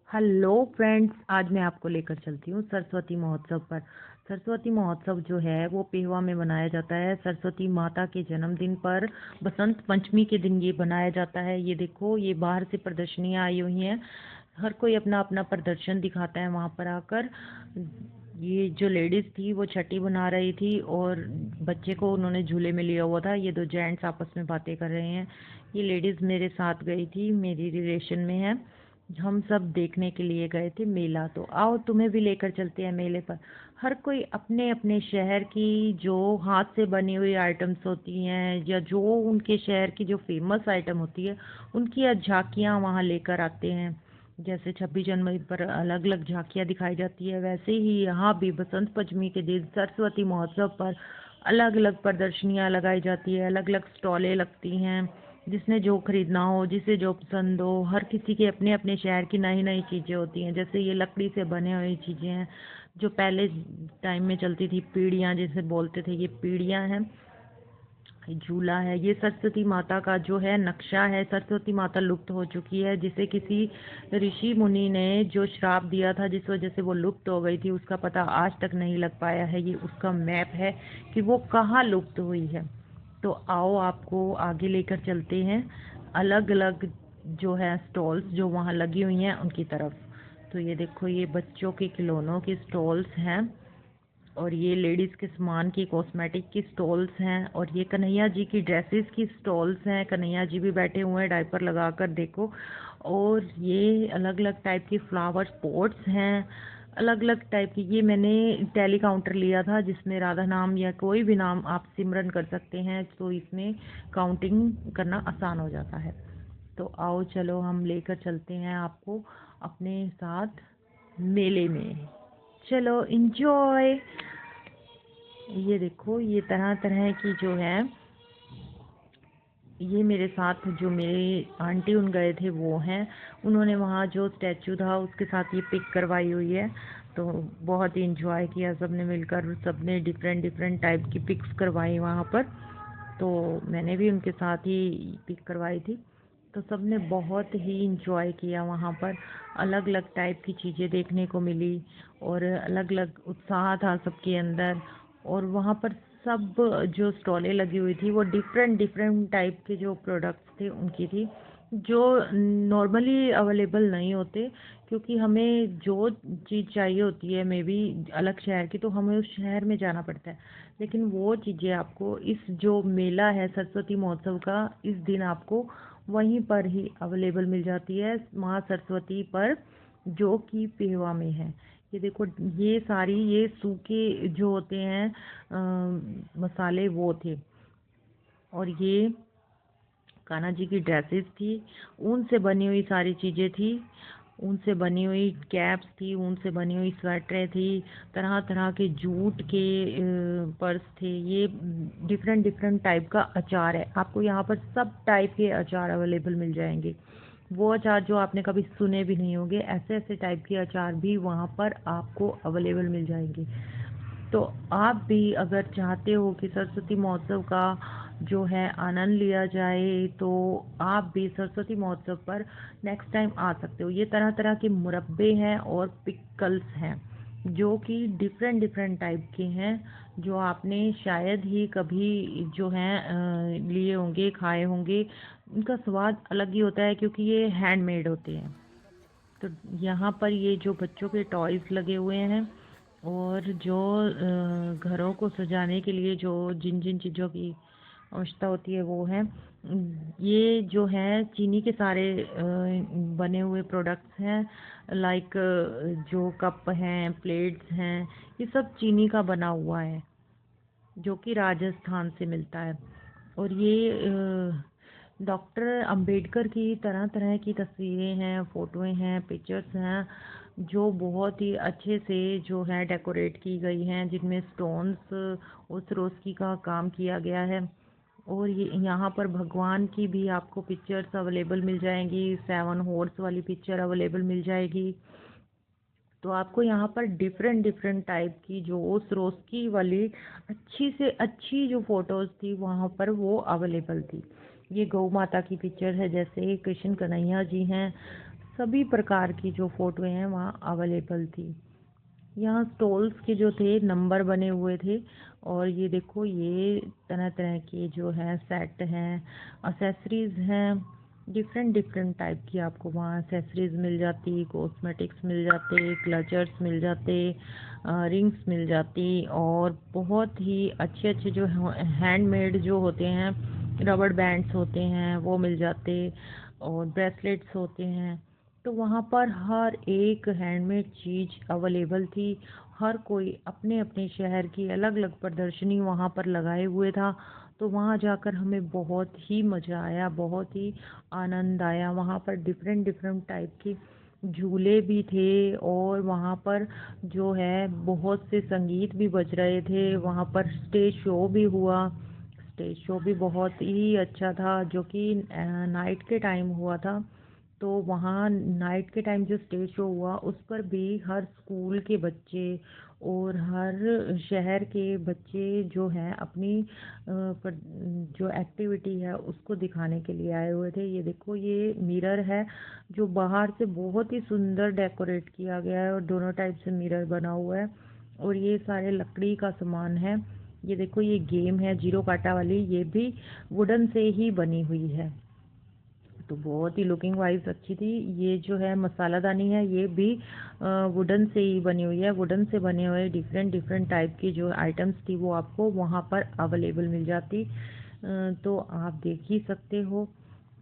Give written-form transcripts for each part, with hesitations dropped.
Hello friends, आज मैं आपको लेकर चलती हूँ सरस्वती महोत्सव पर। सरस्वती महोत्सव जो है वो पेहवा में मनाया जाता है सरस्वती माता के जन्मदिन पर। बसंत पंचमी के दिन ये बनाया जाता है। ये देखो, ये बाहर से प्रदर्शनियाँ आई हुई हैं। हर कोई अपना अपना प्रदर्शन दिखाता है वहाँ पर आकर। ये जो लेडीज़ थी वो छठी बना रही थी और बच्चे को उन्होंने झूले में लिया हुआ था। ये दो जेंट्स आपस में बातें कर रहे हैं। ये लेडीज़ मेरे साथ गई थी, मेरी रिलेशन में है। हम सब देखने के लिए गए थे मेला। तो आओ, तुम्हें भी लेकर चलते हैं मेले पर। हर कोई अपने अपने शहर की जो हाथ से बनी हुई आइटम्स होती हैं या जो उनके शहर की जो फेमस आइटम होती है उनकी झांकियाँ वहाँ लेकर आते हैं। जैसे 26 जनवरी पर अलग अलग झांकियाँ दिखाई जाती है, वैसे ही यहाँ भी बसंत पंचमी के दिन सरस्वती महोत्सव पर अलग अलग प्रदर्शनियाँ लगाई जाती है, अलग अलग स्टॉलें लगती हैं। जिसने जो खरीदना हो, जिसे जो पसंद हो, हर किसी के अपने अपने शहर की नई नई चीज़ें होती हैं। जैसे ये लकड़ी से बने हुई चीज़ें हैं जो पहले टाइम में चलती थी, पीढ़ियाँ जिसे बोलते थे, ये पीढ़ियाँ हैं। झूला है, ये सरस्वती माता का जो है नक्शा है। सरस्वती माता लुप्त हो चुकी है, जिसे किसी ऋषि मुनि ने जो श्राप दिया था जिस वजह से वो लुप्त हो गई थी, उसका पता आज तक नहीं लग पाया है। ये उसका मैप है कि वो कहाँ लुप्त हुई है। तो आओ, आपको आगे लेकर चलते हैं अलग अलग जो है स्टॉल्स जो वहाँ लगी हुई हैं उनकी तरफ। तो ये देखो, ये बच्चों के खिलौनों की स्टॉल्स हैं और ये लेडीज़ के सामान की कॉस्मेटिक की स्टॉल्स हैं और ये कन्हैया जी की ड्रेसेस की स्टॉल्स हैं। कन्हैया जी भी बैठे हुए हैं डायपर लगाकर, देखो। और ये अलग अलग टाइप की फ्लावर पॉट्स हैं, अलग अलग टाइप की। ये मैंने टेली काउंटर लिया था जिसमें राधा नाम या कोई भी नाम आप सिमरन कर सकते हैं, तो इसमें काउंटिंग करना आसान हो जाता है। तो आओ चलो, हम लेकर चलते हैं आपको अपने साथ मेले में। चलो इंजॉय। ये देखो, ये तरह तरह की जो है, ये मेरे साथ जो मेरे आंटी उन गए थे वो हैं। उन्होंने वहाँ जो स्टैचू था उसके साथ ये पिक करवाई हुई है। तो बहुत ही इंजॉय किया सबने मिलकर, सबने डिफरेंट डिफरेंट टाइप की पिक्स करवाई वहाँ पर। तो मैंने भी उनके साथ ही पिक करवाई थी। तो सबने बहुत ही इंजॉय किया वहाँ पर। अलग अलग टाइप की चीज़ें देखने को मिली और अलग अलग उत्साह था सबके अंदर। और वहाँ पर सब जो स्टॉलें लगी हुई थी वो डिफरेंट डिफरेंट टाइप के जो प्रोडक्ट्स थे उनकी थी, जो नॉर्मली अवेलेबल नहीं होते। क्योंकि हमें जो चीज़ चाहिए होती है मे बी अलग शहर की, तो हमें उस शहर में जाना पड़ता है। लेकिन वो चीज़ें आपको इस जो मेला है सरस्वती महोत्सव का, इस दिन आपको वहीं पर ही अवेलेबल मिल जाती है, माँ सरस्वती पर, जो कि पेहवा में है। ये देखो, ये सारी ये सूखे जो होते हैं मसाले वो थे। और ये कान्हा जी की ड्रेसेस थी, ऊन से बनी हुई सारी चीज़ें थी। ऊन से बनी हुई कैप्स थी, ऊन से बनी हुई स्वेटरें थी, तरह तरह के जूट के पर्स थे। ये डिफरेंट डिफरेंट टाइप का अचार है, आपको यहाँ पर सब टाइप के अचार अवेलेबल मिल जाएंगे। वो अचार जो आपने कभी सुने भी नहीं होंगे, ऐसे ऐसे टाइप के अचार भी वहाँ पर आपको अवेलेबल मिल जाएंगे। तो आप भी अगर चाहते हो कि सरस्वती महोत्सव का जो है आनंद लिया जाए, तो आप भी सरस्वती महोत्सव पर नेक्स्ट टाइम आ सकते हो। ये तरह तरह के मुरब्बे हैं और पिकल्स हैं जो कि डिफरेंट डिफरेंट टाइप के हैं, जो आपने शायद ही कभी जो हैं लिए होंगे, खाए होंगे। उनका स्वाद अलग ही होता है क्योंकि ये हैंडमेड होते हैं। तो यहाँ पर ये जो बच्चों के टॉयज़ लगे हुए हैं और जो घरों को सजाने के लिए जो जिन जिन चीज़ों की आवश्यकता होती है वो है। ये जो है चीनी के सारे बने हुए प्रोडक्ट्स हैं। लाइक जो कप हैं, प्लेट्स हैं, ये सब चीनी का बना हुआ है जो कि राजस्थान से मिलता है। और ये डॉक्टर अंबेडकर की तरह तरह की तस्वीरें हैं, फ़ोटोएं हैं, पिक्चर्स हैं, जो बहुत ही अच्छे से जो है डेकोरेट की गई हैं, जिनमें स्टोन्स और सरोस्की का काम किया गया है। और ये यहाँ पर भगवान की भी आपको पिक्चर्स अवेलेबल मिल जाएंगी, 7 हॉर्स वाली पिक्चर अवेलेबल मिल जाएगी। तो आपको यहाँ पर डिफरेंट डिफरेंट टाइप की जो सरोस्की वाली अच्छी से अच्छी जो फ़ोटोज़ थी वहाँ पर वो अवेलेबल थी। ये गौ माता की पिक्चर है, जैसे कृष्ण कन्हैया जी हैं, सभी प्रकार की जो फ़ोटो हैं वहाँ अवेलेबल थी। यहाँ स्टॉल्स के जो थे नंबर बने हुए थे, और ये देखो ये तरह तरह के जो है सेट हैं, असेसरीज़ हैं, डिफरेंट डिफरेंट टाइप की आपको वहाँ एसेसरीज़ मिल जाती, कॉस्मेटिक्स मिल जाते, क्लचर्स मिल जाते, रिंग्स मिल जाती, और बहुत ही अच्छे अच्छे जो हैंडमेड जो होते हैं रबड़ बैंड्स होते हैं वो मिल जाते, और ब्रेसलेट्स होते हैं। तो वहाँ पर हर एक हैंडमेड चीज़ अवेलेबल थी। हर कोई अपने अपने शहर की अलग अलग प्रदर्शनी वहाँ पर लगाए हुए था। तो वहाँ जाकर हमें बहुत ही मज़ा आया, बहुत ही आनंद आया। वहाँ पर डिफरेंट डिफरेंट टाइप की झूले भी थे, और वहाँ पर जो है बहुत से संगीत भी बज रहे थे। वहाँ पर स्टेज शो भी हुआ। स्टेज शो भी बहुत ही अच्छा था, जो कि नाइट के टाइम हुआ था। तो वहाँ नाइट के टाइम जो स्टेज शो हुआ उस पर भी हर स्कूल के बच्चे और हर शहर के बच्चे जो हैं अपनी जो एक्टिविटी है उसको दिखाने के लिए आए हुए थे। ये देखो ये मिरर है जो बाहर से बहुत ही सुंदर डेकोरेट किया गया है, और दोनों टाइप से मिरर बना हुआ है, और ये सारे लकड़ी का सामान है। ये देखो ये गेम है जीरो काटा वाली, ये भी वुडन से ही बनी हुई है। तो बहुत ही लुकिंग वाइज अच्छी थी। ये जो है मसालादानी है, ये भी वुडन से ही बनी हुई है। वुडन से बने हुए डिफरेंट डिफरेंट टाइप की जो आइटम्स थी वो आपको वहाँ पर अवेलेबल मिल जाती। तो आप देख ही सकते हो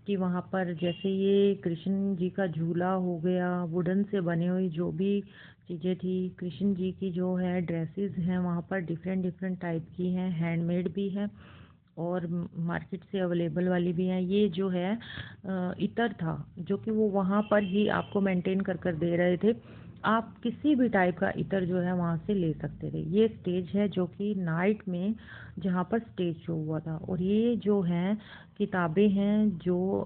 कि वहाँ पर जैसे ये कृष्ण जी का झूला हो गया, वुडन से बनी हुई जो भी चीज़ें थी, कृष्ण जी की जो है ड्रेसेस हैं वहाँ पर डिफरेंट डिफरेंट टाइप की हैं, हैंडमेड भी हैं और मार्केट से अवेलेबल वाली भी हैं। ये जो है इतर था जो कि वो वहाँ पर ही आपको मेंटेन कर कर दे रहे थे। आप किसी भी टाइप का इतर जो है वहाँ से ले सकते थे। ये स्टेज है जो कि नाइट में जहाँ पर स्टेज शो हुआ था, और ये जो हैं किताबें हैं जो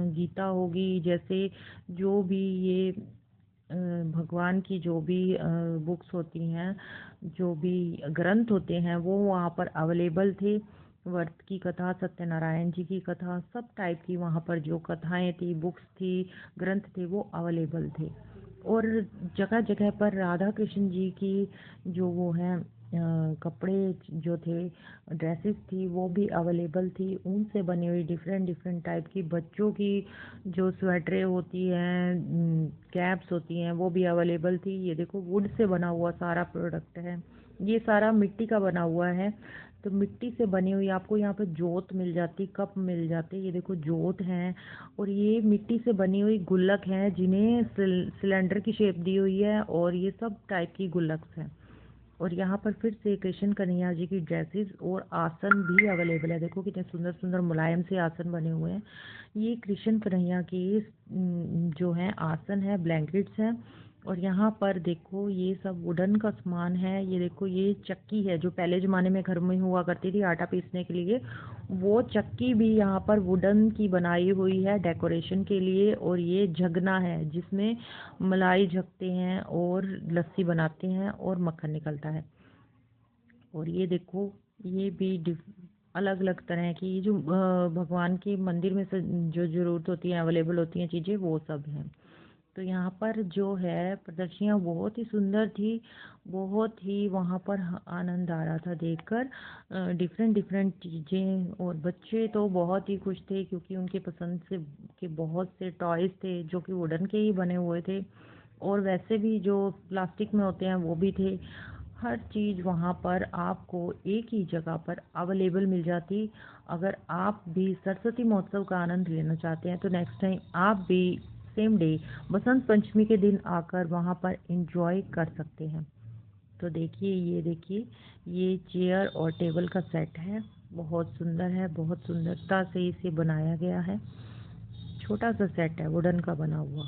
गीता होगी, जैसे जो भी ये भगवान की जो भी बुक्स होती हैं, जो भी ग्रंथ होते हैं वो वहाँ पर अवेलेबल थे। वर्त की कथा, सत्यनारायण जी की कथा, सब टाइप की वहाँ पर जो कथाएं थी, बुक्स थी, ग्रंथ थे वो अवेलेबल थे। और जगह जगह पर राधा कृष्ण जी की जो वो हैं कपड़े जो थे, ड्रेसेस थी वो भी अवेलेबल थी। ऊन से बनी हुई डिफरेंट डिफरेंट टाइप की बच्चों की जो स्वेटरें होती हैं, कैप्स होती हैं, वो भी अवेलेबल थी। ये देखो वुड से बना हुआ सारा प्रोडक्ट है, ये सारा मिट्टी का बना हुआ है। तो मिट्टी से बनी हुई आपको यहाँ पे जोत मिल जाती, कप मिल जाते, ये देखो जोत हैं। और ये मिट्टी से बनी हुई गुल्लक हैं जिन्हें सिलेंडर की शेप दी हुई है, और ये सब टाइप की गुल्लक्स हैं। और यहाँ पर फिर से कृष्ण कन्हैया जी की ड्रेसेस और आसन भी अवेलेबल है। देखो कितने सुंदर सुंदर मुलायम से आसन बने हुए हैं। ये कृष्ण कन्हैया की जो है आसन है, ब्लैंकेट्स हैं। और यहाँ पर देखो ये सब वुडन का सामान है। ये देखो ये चक्की है जो पहले ज़माने में घर में हुआ करती थी आटा पीसने के लिए, वो चक्की भी यहाँ पर वुडन की बनाई हुई है डेकोरेशन के लिए। और ये झगना है जिसमें मलाई झकते हैं और लस्सी बनाते हैं और मक्खन निकलता है। और ये देखो ये भी अलग अलग तरह की ये जो भगवान के मंदिर में से जो ज़रूरत होती है अवेलेबल होती हैं चीज़ें वो सब हैं। तो यहाँ पर जो है प्रदर्शनियाँ बहुत ही सुंदर थी, बहुत ही वहाँ पर आनंद आ रहा था देखकर डिफरेंट डिफरेंट चीज़ें। और बच्चे तो बहुत ही खुश थे क्योंकि उनके पसंद से के बहुत से टॉयज़ थे जो कि वुडन के ही बने हुए थे, और वैसे भी जो प्लास्टिक में होते हैं वो भी थे। हर चीज़ वहाँ पर आपको एक ही जगह पर अवेलेबल मिल जाती। अगर आप भी सरस्वती महोत्सव का आनंद लेना चाहते हैं तो नेक्स्ट टाइम आप भी सेम डे बसंत पंचमी के दिन आकर वहाँ पर एंजॉय कर सकते हैं। तो देखिए ये चेयर और टेबल का सेट है, बहुत सुंदर है, बहुत सुंदरता से इसे बनाया गया है। छोटा सा सेट है वुडन का बना हुआ।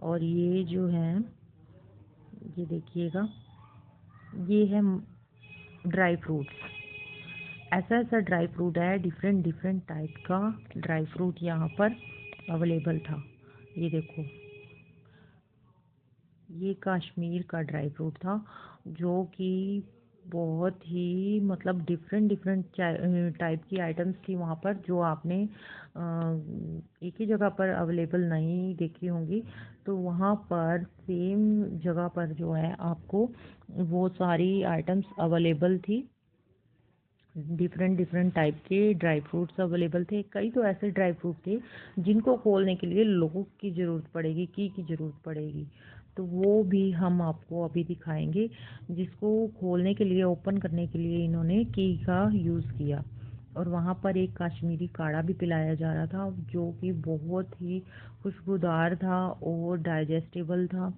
और ये जो है ये देखिएगा ये है ड्राई फ्रूट्स। ऐसा ऐसा ड्राई फ्रूट है, डिफरेंट डिफरेंट टाइप का ड्राई फ्रूट यहाँ पर अवेलेबल था। ये देखो ये कश्मीर का ड्राई फ्रूट था जो कि बहुत ही मतलब डिफरेंट डिफरेंट टाइप की आइटम्स थी वहाँ पर, जो आपने एक ही जगह पर अवेलेबल नहीं देखी होंगी। तो वहाँ पर सेम जगह पर जो है आपको वो सारी आइटम्स अवेलेबल थी। डिफरेंट डिफरेंट टाइप के ड्राई फ्रूट्स अवेलेबल थे। कई तो ऐसे ड्राई फ्रूट थे जिनको खोलने के लिए लोगों की ज़रूरत पड़ेगी, की ज़रूरत पड़ेगी। तो वो भी हम आपको अभी दिखाएंगे, जिसको खोलने के लिए, ओपन करने के लिए इन्होंने की का यूज़ किया। और वहाँ पर एक कश्मीरी काढ़ा भी पिलाया जा रहा था, जो कि बहुत ही खुशबूदार था और डाइजेस्टेबल था।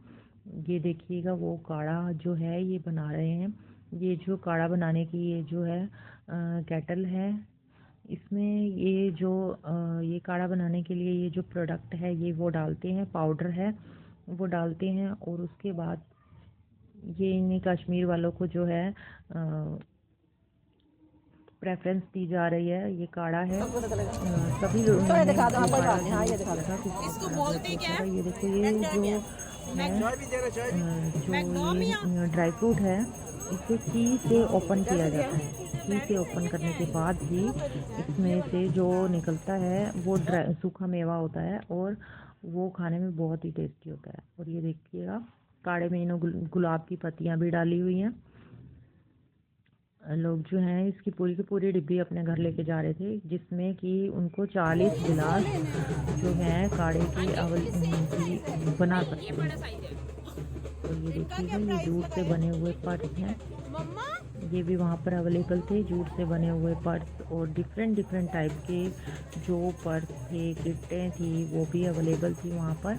ये देखिएगा, वो काढ़ा जो है ये बना रहे हैं। ये जो काढ़ा बनाने की ये जो है केटल है, इसमें ये जो ये काढ़ा बनाने के लिए ये जो प्रोडक्ट है ये वो डालते हैं, पाउडर है वो डालते हैं। और उसके बाद ये इन्हीं कश्मीर वालों को जो है प्रेफरेंस दी जा रही है। ये काढ़ा है, सभी लोगों ने ये काढ़ा यूज़ किया था, किसी को काढ़ा बहुत अच्छा लगा। ये देखो, ये जो है जो ये ड्राई फ्रूट है, इसे की से ओपन किया जाता है। की से ओपन करने के बाद ही इसमें से जो निकलता है वो ड्राई सूखा मेवा होता है, और वो खाने में बहुत ही टेस्टी होता है। और ये देखिएगा, काढ़े में इन्होंने गुलाब की पत्तियां भी डाली हुई हैं। लोग जो हैं इसकी पूरी की पूरी डिब्बी अपने घर लेके जा रहे थे, जिसमें कि उनको 40 गिलास जो हैं काढ़े की की बना सकते हैं। तो ये देखिएगा, ये जूट से बने हुए पर्स हैं, ये भी वहाँ पर अवेलेबल थे। जूट से बने हुए पर्स और डिफरेंट डिफरेंट टाइप के जो पर्स थे, किटें थी, वो भी अवेलेबल थी वहाँ पर।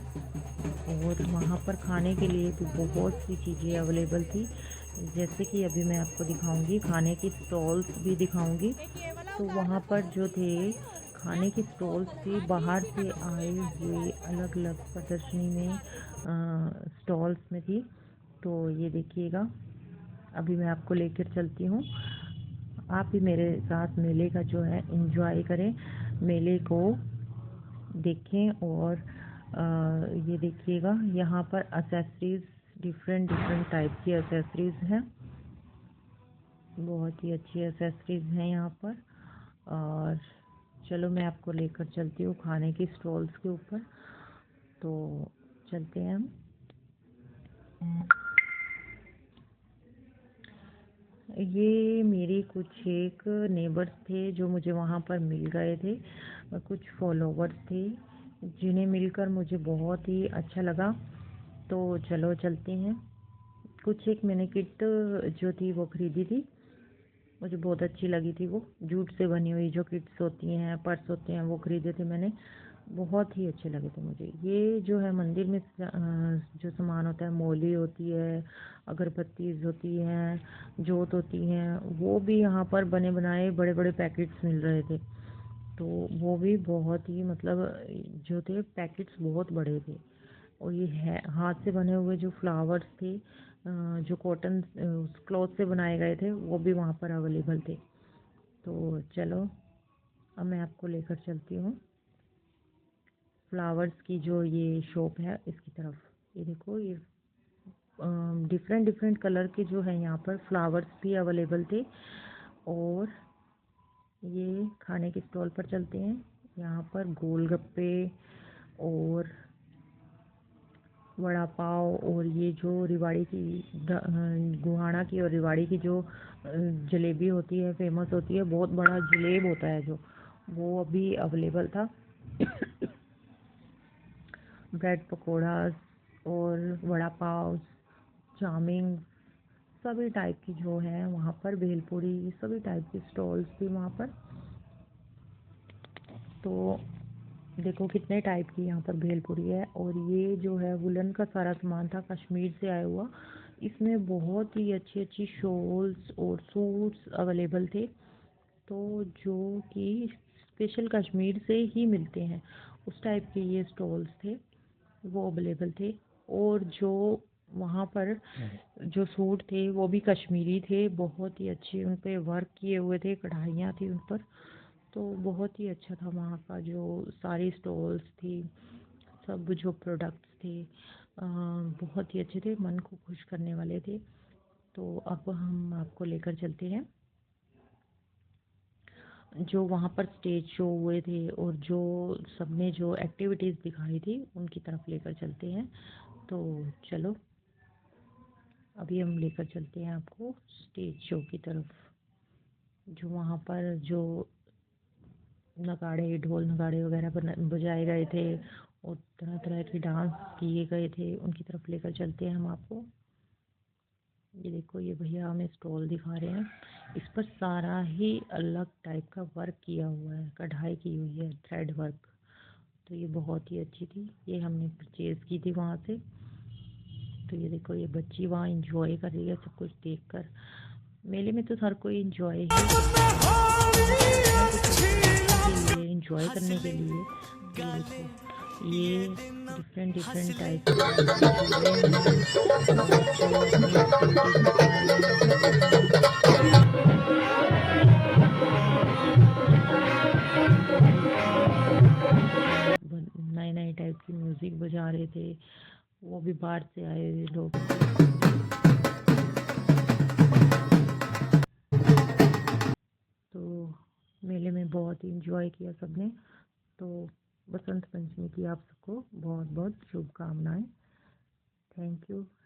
और वहाँ पर खाने के लिए भी बहुत सी चीज़ें अवेलेबल थी, जैसे कि अभी मैं आपको दिखाऊंगी, खाने की स्टॉल्स भी दिखाऊंगी। तो वहाँ पर जो थे खाने की स्टॉल्स थी, बाहर से आए हुए अलग अलग प्रदर्शनी में स्टॉल्स में थी। तो ये देखिएगा, अभी मैं आपको लेकर चलती हूँ। आप भी मेरे साथ मेले का जो है एंजॉय करें, मेले को देखें। और ये देखिएगा, यहाँ पर एक्सेसरीज़, डिफरेंट डिफरेंट टाइप की एक्सेसरीज़ हैं। बहुत ही अच्छी एक्सेसरीज़ हैं यहाँ पर। और चलो मैं आपको लेकर चलती हूँ खाने की स्टॉल्स के ऊपर। तो चलते हैं हम। ये मेरे कुछ एक नेबर्स थे जो मुझे वहाँ पर मिल गए थे, कुछ फॉलोवर्स थे जिन्हें मिलकर मुझे बहुत ही अच्छा लगा। तो चलो चलते हैं। कुछ एक मैंने किट जो थी वो ख़रीदी थी, मुझे बहुत अच्छी लगी थी। वो जूट से बनी हुई जो किट्स होती हैं, पर्स होते हैं, वो ख़रीदे थे मैंने, बहुत ही अच्छे लगे थे मुझे। ये जो है मंदिर में जो सामान होता है, मौली होती है, अगरबत्तीज़ होती हैं, जोत होती हैं, वो भी यहाँ पर बने बनाए बड़े बड़े पैकेट्स मिल रहे थे। तो वो भी बहुत ही मतलब जो थे पैकेट्स बहुत बड़े थे। और ये है हाथ से बने हुए जो फ्लावर्स थे, जो कॉटन क्लॉथ से बनाए गए थे, वो भी वहाँ पर अवेलेबल थे। तो चलो अब मैं आपको लेकर चलती हूँ फ्लावर्स की जो ये शॉप है इसकी तरफ। ये देखो, ये डिफरेंट डिफरेंट कलर के जो है यहाँ पर फ्लावर्स भी अवेलेबल थे। और ये खाने के स्टॉल पर चलते हैं। यहाँ पर गोलगप्पे और वड़ा पाव, और ये जो रिवाड़ी की गुहाना की और रिवाड़ी की जो जलेबी होती है, फेमस होती है, बहुत बड़ा जलेब होता है जो, वो अभी अवेलेबल था। ब्रेड पकौड़ा और वड़ा पाव, चाउमीन, सभी टाइप की जो है वहाँ पर, भेलपूरी, सभी टाइप की स्टॉल्स थी वहाँ पर। तो देखो कितने टाइप की यहाँ पर भेलपूरी है। और ये जो है वुलन का सारा सामान था, कश्मीर से आया हुआ। इसमें बहुत ही अच्छी अच्छी शॉल्स और सूट्स अवेलेबल थे, तो जो कि स्पेशल कश्मीर से ही मिलते हैं, उस टाइप के ये स्टॉल्स थे, वो अवेलेबल थे। और जो वहाँ पर जो सूट थे वो भी कश्मीरी थे, बहुत ही अच्छे उन पे वर्क किए हुए थे, कढ़ाइयाँ थी उन पर। तो बहुत ही अच्छा था वहाँ का जो सारी स्टॉल्स थी, सब जो प्रोडक्ट्स थे बहुत ही अच्छे थे, मन को खुश करने वाले थे। तो अब हम आपको लेकर चलते हैं जो वहाँ पर स्टेज शो हुए थे और जो सबने जो एक्टिविटीज़ दिखाई थी उनकी तरफ लेकर चलते हैं। तो चलो अभी हम लेकर चलते हैं आपको स्टेज शो की तरफ। जो वहाँ पर जो नगाड़े ढोल नगाड़े वगैरह बजाए गए थे और तरह तरह के डांस किए गए थे उनकी तरफ लेकर चलते हैं हम आपको। ये देखो ये भैया हमें स्टॉल दिखा रहे हैं। इस पर सारा ही अलग टाइप का वर्क किया हुआ है, कढ़ाई की हुई है, थ्रेड वर्क। तो ये बहुत ही अच्छी थी, ये हमने परचेज़ की थी वहाँ से। तो ये देखो ये बच्ची वहाँ इंजॉय कर रही है सब कुछ देखकर। मेले में तो हर कोई इंजॉय ही करता है, इंजॉय करने के लिए। ये देखो ये डिफरेंट डिफरेंट टाइप के झूले हैं और जो अपनी एक्टिविटीज दिखा रहे हैं, नए नए टाइप की म्यूज़िक बजा रहे थे, वो भी बाहर से आए हुए लोग थे। तो मेले में बहुत ही इंजॉय किया सबने। तो बसंत पंचमी की आप सबको बहुत बहुत शुभकामनाएं। Thank you.